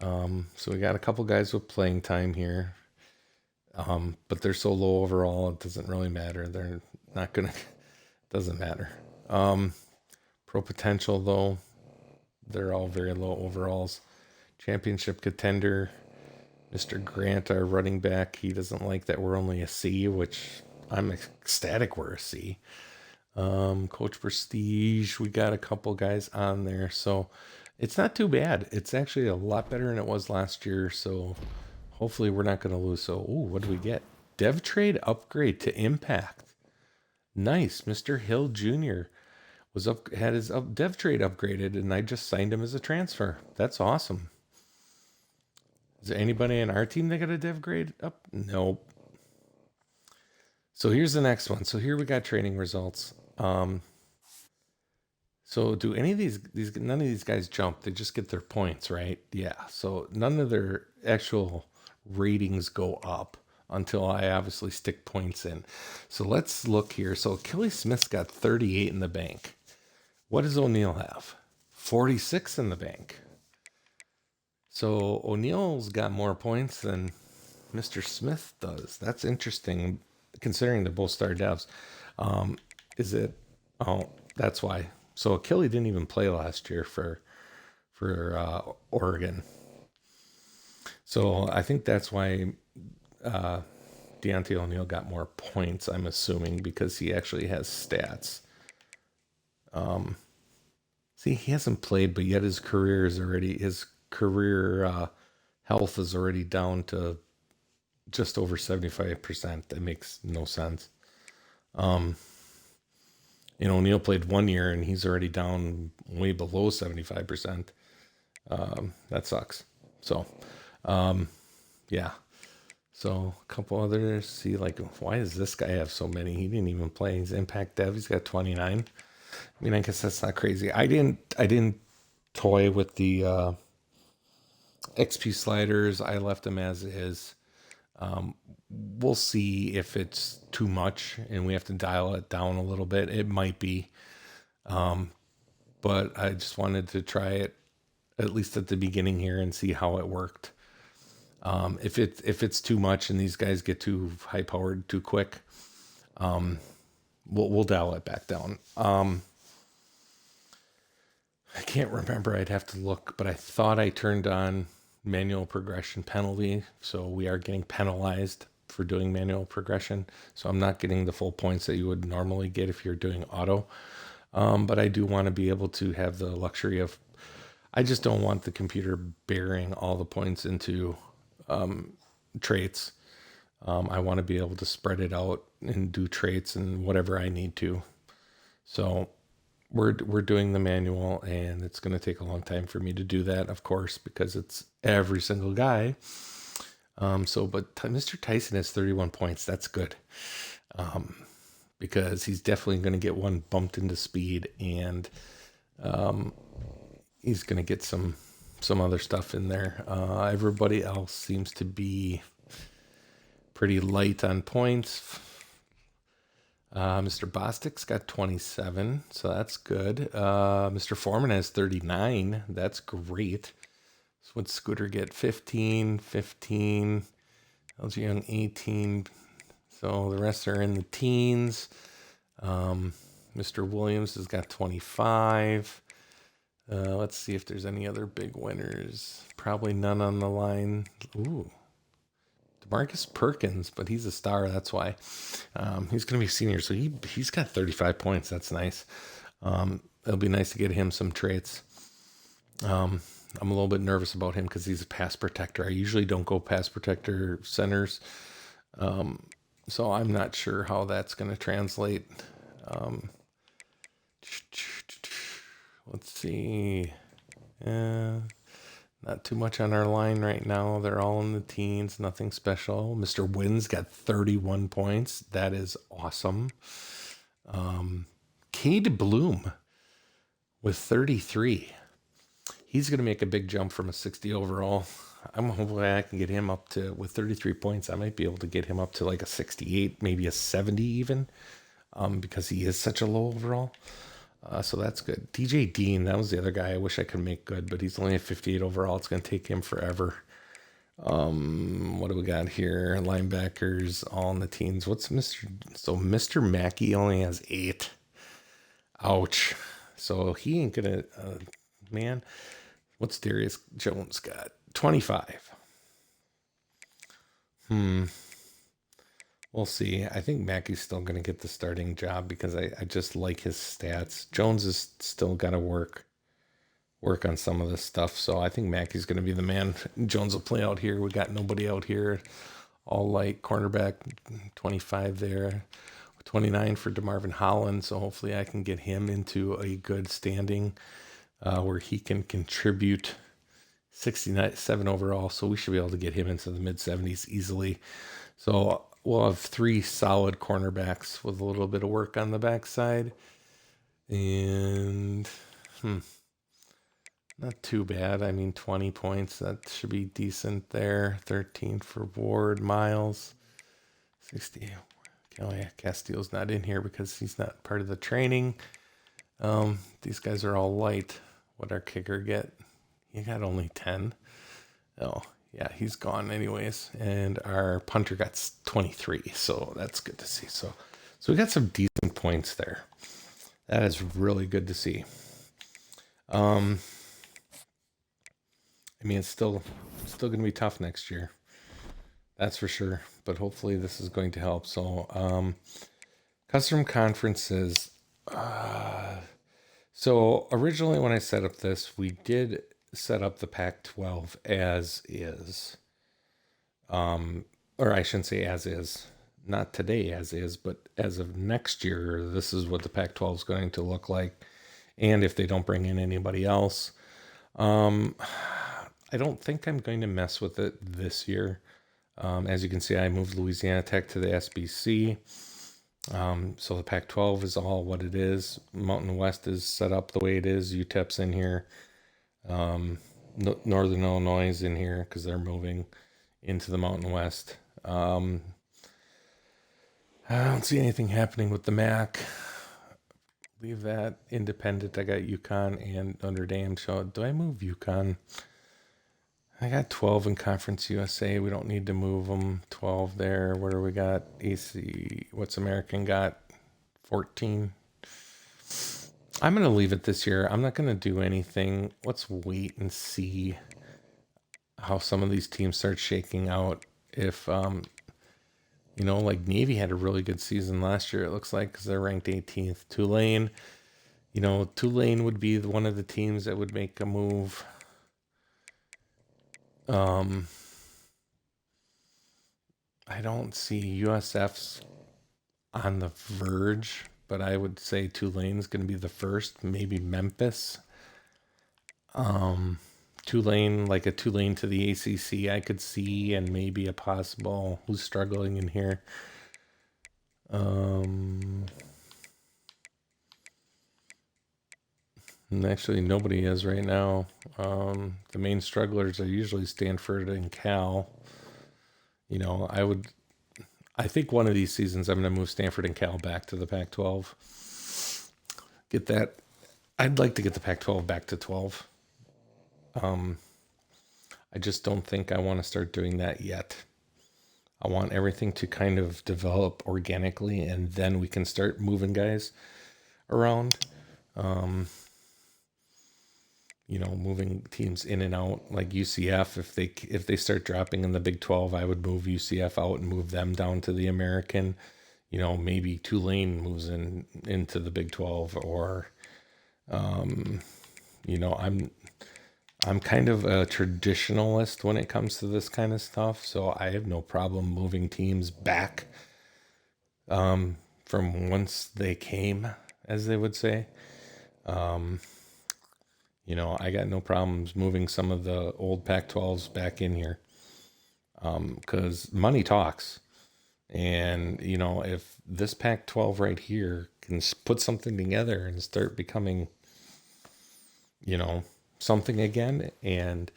So we got a couple guys with playing time here. But they're so low overall, it doesn't really matter. They're not gonna, doesn't matter. Pro potential though, they're all very low overalls. Championship contender, Mr. Grant, our running back, he doesn't like that we're only a C, which I'm ecstatic we're a C. Coach Prestige, we got a couple guys on there, so it's not too bad. It's actually a lot better than it was last year, so hopefully we're not going to lose. So, what do we get? Dev trade upgrade to Impact. Nice. Mr. Hill Jr. had his dev trade upgraded, and I just signed him as a transfer. That's awesome. Is there anybody in our team that got a dev grade up? Nope. So here's the next one. So here we got training results. So do any of these none of these guys jump? They just get their points, right? Yeah. So none of their actual ratings go up until I obviously stick points in. So let's look here. So Kelly Smith's got 38 in the bank. What does O'Neal have? 46 in the bank. So O'Neal's got more points than Mr. Smith does. That's interesting, considering they're both star devs. Is it? Oh, that's why. So Kelly didn't even play last year for Oregon. So I think that's why Deontay O'Neal got more points, I'm assuming, because he actually has stats. See, he hasn't played, but yet his career health is already down to just over 75%. That makes no sense. O'Neal played 1 year and he's already down way below 75%. That sucks. So, yeah. So a couple others. See, like, why does this guy have so many? He didn't even play. He's impact dev. He's got 29. I mean, I guess that's not crazy. I didn't toy with the XP sliders. I left them as is. We'll see if it's too much and we have to dial it down a little bit. It might be. But I just wanted to try it at least at the beginning here and see how it worked. If it's too much and these guys get too high powered too quick, we'll dial it back down. I can't remember. I'd have to look, but I thought I turned on manual progression penalty, so we are getting penalized for doing manual progression. So I'm not getting the full points that you would normally get if you're doing auto. But I do want to be able to have the luxury of, I just don't want the computer bearing all the points into traits. I want to be able to spread it out and do traits and whatever I need to. So we're doing the manual, and it's going to take a long time for me to do that, of course, because it's every single guy. But Mr. Tyson has 31 points. That's good. Because he's definitely going to get one bumped into speed, and he's going to get some other stuff in there. Everybody else seems to be pretty light on points. Mr. Bostic's got 27, so that's good. Mr. Foreman has 39. That's great. So what'd Scooter get? 15, 15. LG Young, 18. So the rest are in the teens. Mr. Williams has got 25. Let's see if there's any other big winners. Probably none on the line. Ooh. DeMarcus Perkins, but he's a star, that's why. He's going to be a senior, so he's got 35 points. That's nice. It'll be nice to get him some traits. I'm a little bit nervous about him because he's a pass protector. I usually don't go pass protector centers, so I'm not sure how that's going to translate. Let's see. Not too much on our line right now. They're all in the teens. Nothing special. Mr. Wynn's got 31 points. That is awesome. Cade Bloom with 33. He's going to make a big jump from a 60 overall. I'm hoping I can get him up to, with 33 points, I might be able to get him up to like a 68, maybe a 70 even, because he is such a low overall. So that's good. DJ Dean, that was the other guy I wish I could make good, but he's only at 58 overall. It's going to take him forever. What do we got here? Linebackers, all in the teens. What's Mr. Mackey only has 8. Ouch. So he ain't going to, man. What's Darius Jones got? 25. We'll see. I think Mackey's still going to get the starting job because I just like his stats. Jones has still got to work on some of this stuff. So I think Mackey's going to be the man. Jones will play out here. We got nobody out here. All light cornerback, 25 there. 29 for DeMarvin Holland. So hopefully I can get him into a good standing where he can contribute. 67 overall. So we should be able to get him into the mid 70s easily. So we'll have 3 solid cornerbacks with a little bit of work on the backside. And not too bad. I mean, 20 points. That should be decent there. 13 for Ward. Miles. 60. Oh, yeah. Castillo's not in here because he's not part of the training. These guys are all light. What'd our kicker get? He got only 10. Oh, yeah, he's gone anyways. And our punter got 23, so that's good to see. So we got some decent points there. That is really good to see. I mean, it's still going to be tough next year. That's for sure. But hopefully this is going to help. So, custom conferences. So originally when I set up this, we did set up the Pac-12 as is. Or I shouldn't say as is. Not today as is, but as of next year, this is what the Pac-12 is going to look like. And if they don't bring in anybody else, I don't think I'm going to mess with it this year. As you can see, I moved Louisiana Tech to the SBC. So the Pac-12 is all what it is. Mountain West is set up the way it is. UTEP's in here. Northern Illinois is in here because they're moving into the Mountain West. I don't see anything happening with the MAC. Leave that independent. I got UConn and Notre Dame. So do I move UConn? I got 12 in Conference USA. We don't need to move them. 12 there. Where do we got? AC. What's American got? 14. I'm going to leave it this year. I'm not going to do anything. Let's wait and see how some of these teams start shaking out. If, like Navy had a really good season last year, it looks like, because they're ranked 18th. Tulane, Tulane would be one of the teams that would make a move. I don't see USF's on the verge, but I would say Tulane's going to be the first, maybe Memphis. Um, Tulane, like a Tulane to the ACC, I could see, and maybe a possible who's struggling in here. And actually, nobody is right now. The main strugglers are usually Stanford and Cal. You know, I think one of these seasons I'm going to move Stanford and Cal back to the Pac-12. Get that. I'd like to get the Pac-12 back to 12. I just don't think I want to start doing that yet. I want everything to kind of develop organically, and then we can start moving guys around. Moving teams in and out, like UCF. If they start dropping in the Big 12, I would move UCF out and move them down to the American. Maybe Tulane moves into the Big 12, or I'm kind of a traditionalist when it comes to this kind of stuff, so I have no problem moving teams back from whence they came, as they would say. I got no problems moving some of the old Pac-12s back in here, because money talks. And, if this Pac-12 right here can put something together and start becoming, something again, and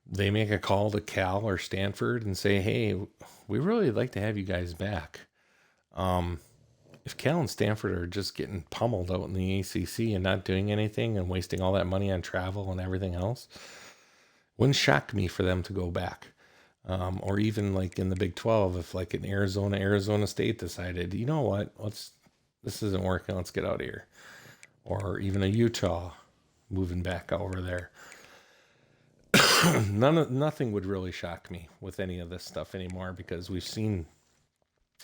they make a call to Cal or Stanford and say, hey, we really like to have you guys back. If Cal and Stanford are just getting pummeled out in the ACC and not doing anything and wasting all that money on travel and everything else, wouldn't shock me for them to go back. Or even like in the Big 12, if like in Arizona State decided, you know what, this isn't working, let's get out of here. Or even a Utah moving back over there. Nothing would really shock me with any of this stuff anymore, because we've seen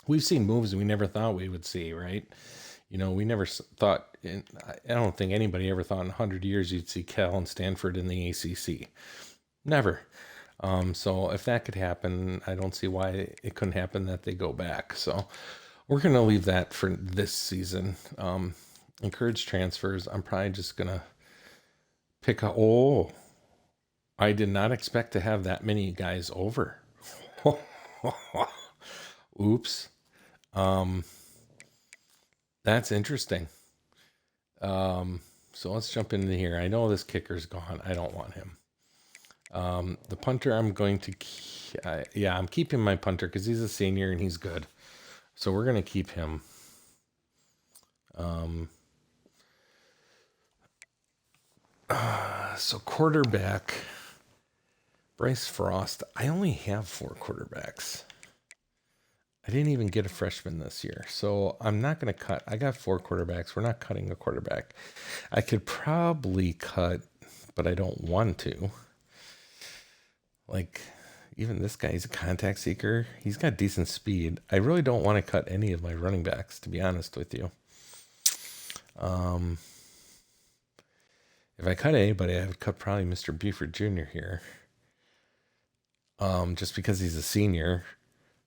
moves we never thought we would see, right? We never thought, I don't think anybody ever thought in 100 years you'd see Cal and Stanford in the ACC. Never. So if that could happen, I don't see why it couldn't happen that they go back. So we're going to leave that for this season. Encourage transfers. I'm probably just going to pick I did not expect to have that many guys over. Oops. That's interesting. So let's jump into here. I know this kicker's gone. I don't want him. The punter, I'm going to, I'm keeping my punter because he's a senior and he's good. So we're going to keep him. So quarterback, Bryce Frost. I only have 4 quarterbacks. I didn't even get a freshman this year, so I'm not going to cut. I got 4 quarterbacks. We're not cutting a quarterback. I could probably cut, but I don't want to. Like, even this guy, he's a contact seeker. He's got decent speed. I really don't want to cut any of my running backs, to be honest with you. If I cut anybody, I would cut probably Mr. Buford Jr. here. Just because he's a senior.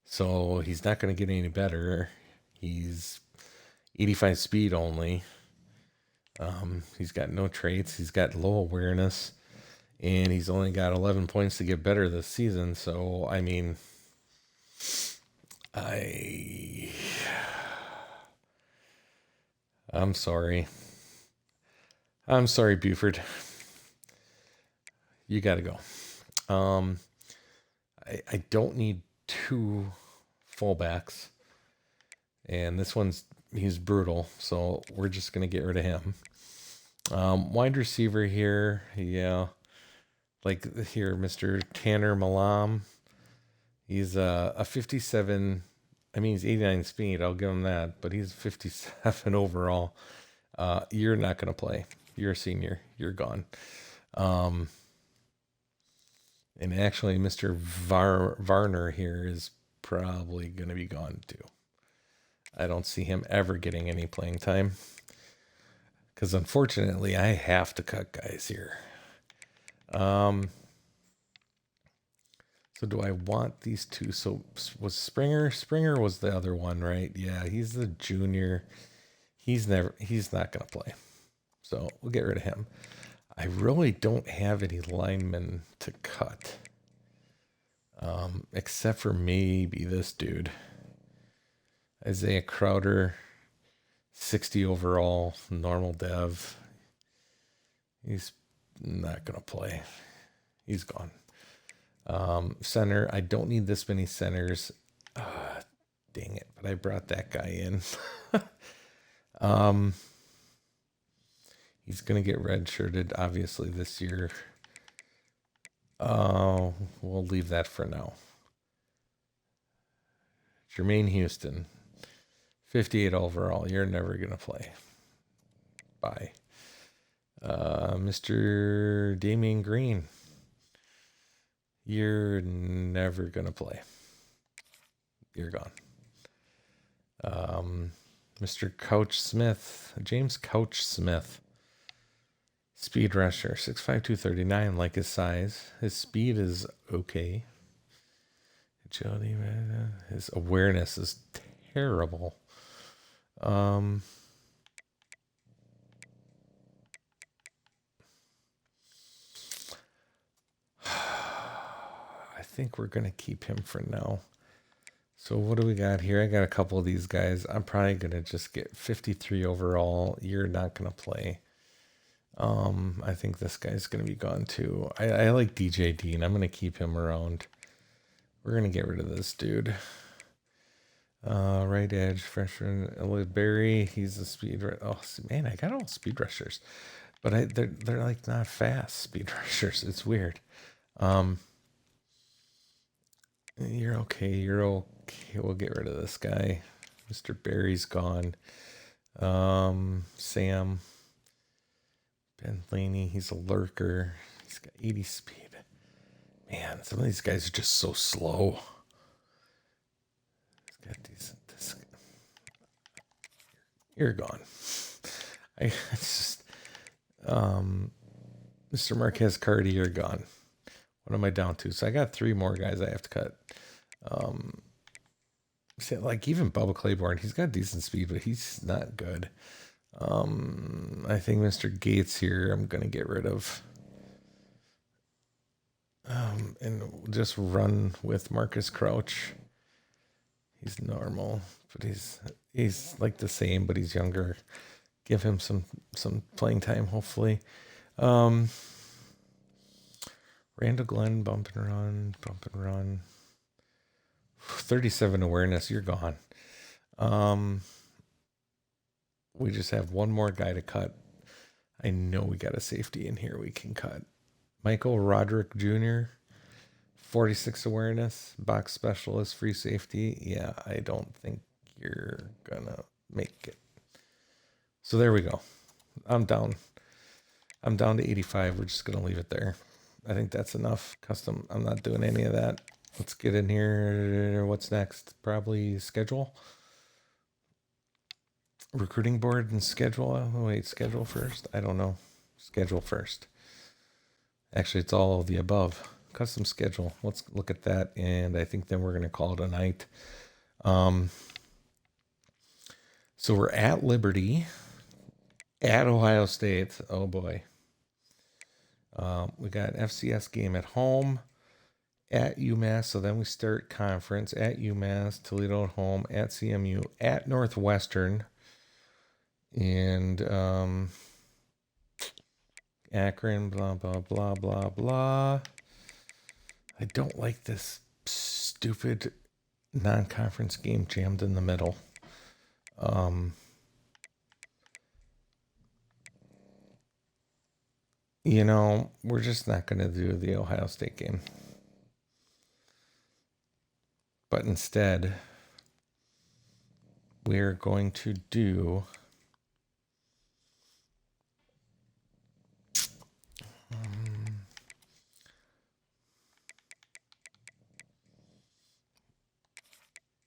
So he's not going to get any better. He's 85 speed only. He's got no traits. He's got low awareness. And he's only got 11 points to get better this season. So, I mean, I'm sorry. I'm sorry, Buford. You got to go. I don't need 2 fullbacks. And this he's brutal. So we're just going to get rid of him. Wide receiver here. Yeah. Like here, Mr. Tanner Malam. He's a 57. I mean, he's 89 speed. I'll give him that. But he's 57 overall. You're not going to play. You're a senior. You're gone. And actually, Mr. Varner here is probably going to be gone too. I don't see him ever getting any playing time. Because unfortunately, I have to cut guys here. So do I want these two? So was Springer? Springer was the other one, right? Yeah, he's the junior. He's not gonna play. So we'll get rid of him. I really don't have any linemen to cut. Except for maybe this dude. Isaiah Crowder, 60 overall, normal dev. He's not gonna play. He's gone. Center, I don't need this many centers. Dang it, but I brought that guy in. He's gonna get redshirted obviously this year. We'll leave that for now. Jermaine Houston, 58 overall. You're never gonna play. Bye. Mr. Damian Green, you're never gonna play. You're gone. Mr. Couch Smith, James Couch Smith, speed rusher, 6'5", 239, like his size. His speed is okay. Agility, his awareness is terrible. I think we're gonna keep him for now. So what do we got here? I got a couple of these guys. I'm probably gonna just get 53 overall. You're not gonna play. I think this guy's gonna be gone too. I like DJ Dean. I'm gonna keep him around. We're gonna get rid of this dude. Right edge freshman Barry. He's a speed. Oh man, I got all speed rushers, but they're like not fast speed rushers. It's weird. You're okay. You're okay. We'll get rid of this guy. Mr. Barry's gone. Sam. Ben Laney. He's a lurker. He's got 80 speed. Man, some of these guys are just so slow. He's got this. You're gone. It's just, Mr. Marquez Cardi, you're gone. What am I down to? So I got 3 more guys I have to cut. Like even Bubba Claiborne, he's got decent speed, but he's not good. I think Mr. Gates here, I'm gonna get rid of. And just run with Marcus Crouch. He's normal, but he's like the same, but he's younger. Give him some playing time, hopefully. Randall Glenn, bump and run. 37 awareness, you're gone. We just have one more guy to cut. I know we got a safety in here we can cut. Michael Roderick Jr., 46 awareness, box specialist, free safety. Yeah, I don't think you're gonna make it. So there we go. I'm down to 85. We're just gonna leave it there. I think that's enough. Custom, I'm not doing any of that. Let's get in here. What's next? Probably schedule. Recruiting board and schedule. Oh, wait, schedule first? I don't know. Schedule first. Actually, it's all of the above. Custom schedule. Let's look at that. And I think then we're going to call it a night. So we're at Liberty, at Ohio State. Oh, boy. We got an FCS game at home, at UMass. So then we start conference at UMass, Toledo at home, at CMU, at Northwestern, and Akron, blah, blah, blah, blah, blah. I don't like this stupid non-conference game jammed in the middle. You know, we're just not going to do the Ohio State game. But instead, we're going to do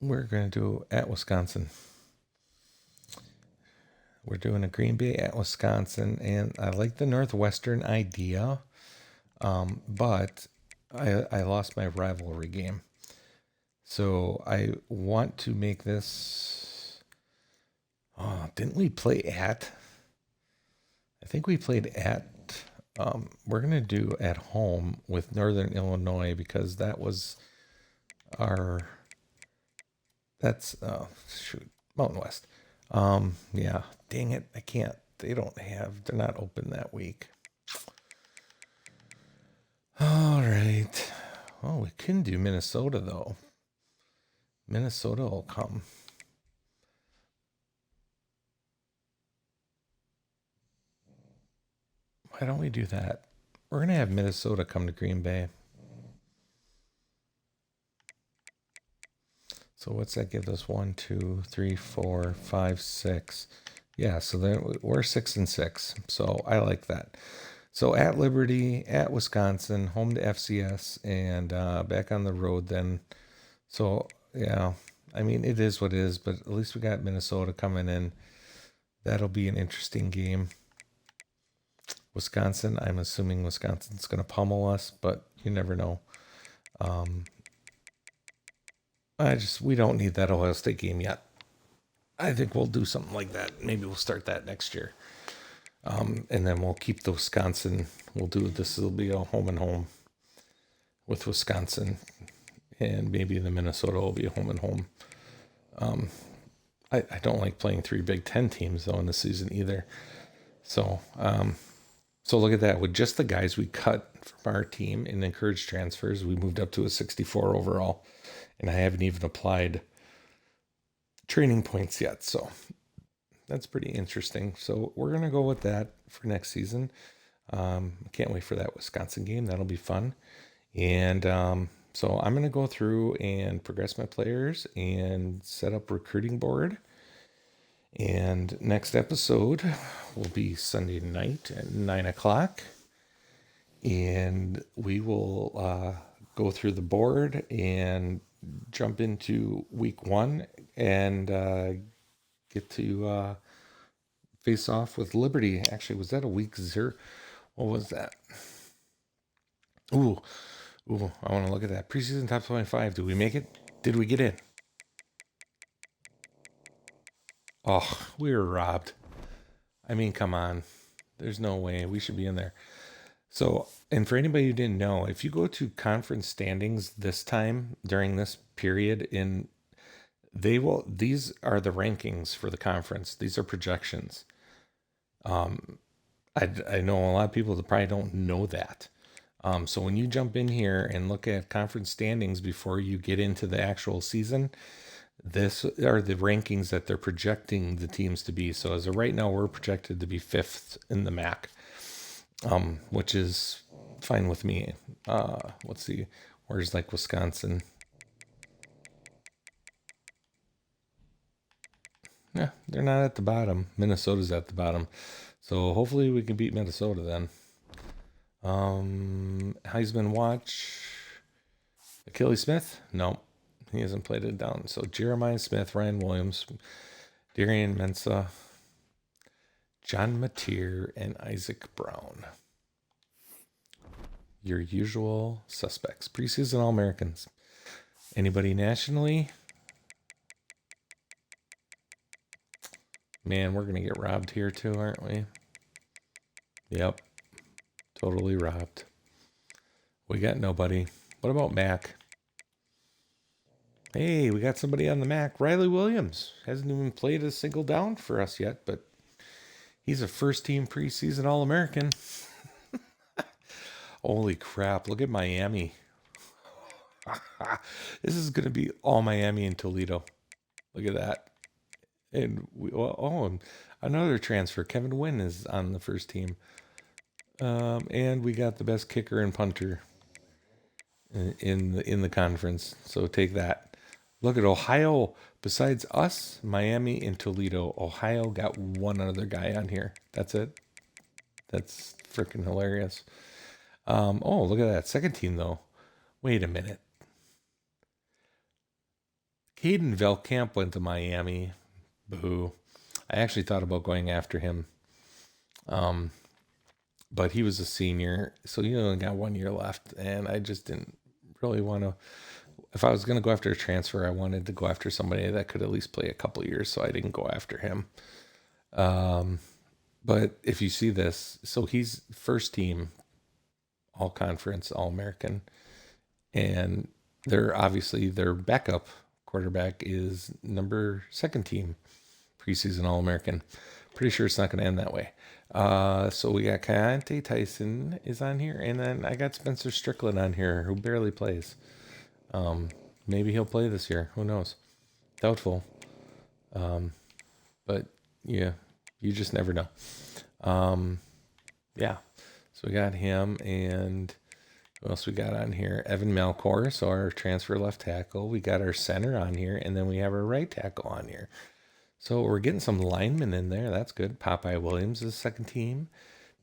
we're going to do at Wisconsin. We're doing a Green Bay at Wisconsin, and I like the Northwestern idea, but I lost my rivalry game. So I want to make this. Oh, didn't we play at? I think we played at. We're gonna do at home with Northern Illinois because that was our. That's shoot, Mountain West. Yeah, dang it, I can't. They don't have. They're not open that week. All right. Oh, we can do Minnesota though. Minnesota will come. Why don't we do that? We're going to have Minnesota come to Green Bay. So what's that give us? 1, 2, 3, 4, 5, 6. Yeah, so then we're 6-6. So I like that. So at Liberty, at Wisconsin, home to FCS, and back on the road then. So yeah, I mean it is what it is, but at least we got Minnesota coming in. That'll be an interesting game. Wisconsin, I'm assuming Wisconsin's going to pummel us, but you never know. We don't need that Ohio State game yet. I think we'll do something like that. Maybe we'll start that next year. And then we'll keep the Wisconsin. We'll do this. It'll be a home and home with Wisconsin. And maybe the Minnesota will be a home and home. I don't like playing 3 Big Ten teams, though, in the season either. So look at that. With just the guys we cut from our team and encouraged transfers, we moved up to a 64 overall. And I haven't even applied training points yet. So that's pretty interesting. So we're going to go with that for next season. Can't wait for that Wisconsin game. That'll be fun. And so I'm going to go through and progress my players and set up recruiting board. And next episode will be Sunday night at 9 o'clock. And we will go through the board and jump into week 1 and get to face off with Liberty. Actually, was that a week 0? What was that? Ooh, I want to look at that. Preseason top 25. Did we make it? Did we get in? Oh, we were robbed. I mean, come on. There's no way. We should be in there. So, and for anybody who didn't know, if you go to conference standings this time during this period these are the rankings for the conference. These are projections. I know a lot of people that probably don't know that. So when you jump in here and look at conference standings before you get into the actual season, this are the rankings that they're projecting the teams to be. So as of right now, we're projected to be 5th in the MAC, which is fine with me. Let's see, where's like Wisconsin? Yeah, they're not at the bottom. Minnesota's at the bottom. So hopefully we can beat Minnesota then. Heisman watch. Achilles Smith? No, he hasn't played it down. So Jeremiah Smith, Ryan Williams, Darian Mensah, John Mateer, and Isaac Brown. Your usual suspects. Preseason All-Americans. Anybody nationally? Man, we're going to get robbed here too, aren't we? Yep. Totally robbed. We got nobody. What about Mac? Hey, we got somebody on the Mac. Riley Williams. Hasn't even played a single down for us yet, but he's a first-team preseason All-American. Holy crap. Look at Miami. This is going to be all Miami and Toledo. Look at that. And another transfer. Kevin Wynn is on the first team. And we got the best kicker and punter in the conference. So take that. Look at Ohio. Besides us, Miami and Toledo, Ohio got one other guy on here. That's it. That's freaking hilarious. Look at that. Second team, though. Wait a minute. Caden Velkamp went to Miami. Boo. I actually thought about going after him. but he was a senior, so he only got 1 year left, and I just didn't really want to. If I was going to go after a transfer, I wanted to go after somebody that could at least play a couple years, so I didn't go after him. But if you see this, so he's first team, all conference, all American, and they're obviously their backup quarterback is number second team preseason All American. Pretty sure it's not going to end that way. So we got Kayante Tyson is on here, and then I got Spencer Strickland on here, who barely plays. Maybe he'll play this year. Who knows? Doubtful. But yeah, you just never know. Yeah. So we got him, and who else we got on here? Evan Malcor, so our transfer left tackle. We got our center on here, and then we have our right tackle on here. So we're getting some linemen in there. That's good. Popeye Williams is second team.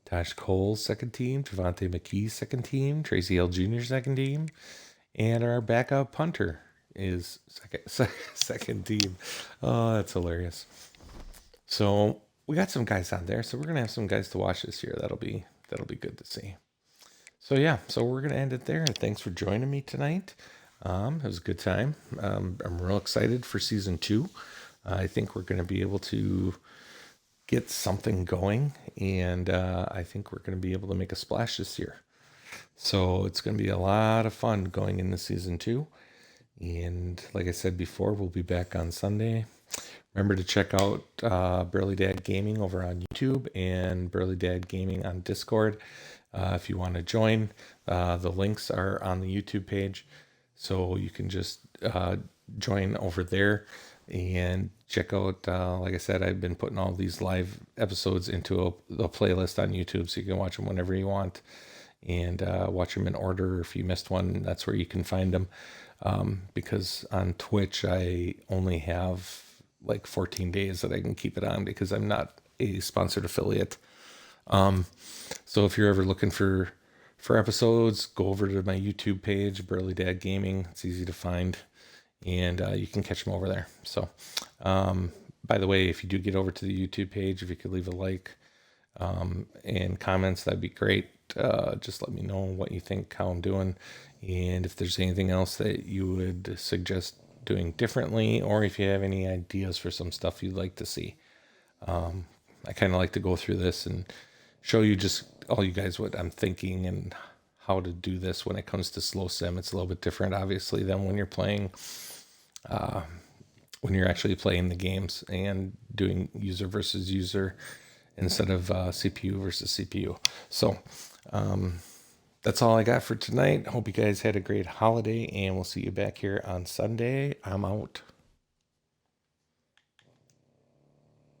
Tosh Cole's second team. Javante McKee's second team. Tracy L. Jr. second team. And our backup punter is second team. Oh, that's hilarious. So we got some guys on there. So we're gonna have some guys to watch this year. That'll be good to see. So yeah, so we're gonna end it there. And thanks for joining me tonight. It was a good time. I'm real excited for season 2. I think we're going to be able to get something going, and I think we're going to be able to make a splash this year. So it's going to be a lot of fun going into season 2. And like I said before, we'll be back on Sunday. Remember to check out Burly Dad Gaming over on YouTube and Burly Dad Gaming on Discord if you want to join. The links are on the YouTube page, so you can just join over there and check out. Like I said, I've been putting all these live episodes into a playlist on YouTube, so you can watch them whenever you want and watch them in order. If you missed one, that's where you can find them. Because on Twitch, I only have like 14 days that I can keep it on because I'm not a sponsored affiliate. So if you're ever looking for episodes, go over to my YouTube page, Burly Dad Gaming. It's easy to find, and you can catch them over there. So, by the way, if you do get over to the YouTube page, if you could leave a like and comments, that'd be great. Just let me know what you think, how I'm doing, and if there's anything else that you would suggest doing differently, or if you have any ideas for some stuff you'd like to see. I kind of like to go through this and show you just all you guys what I'm thinking and how to do this when it comes to slow sim. It's a little bit different, obviously, than when you're playing, when you're actually playing the games and doing user versus user instead of CPU versus CPU. So that's all I got for tonight. Hope you guys had a great holiday, and we'll see you back here on Sunday. I'm out.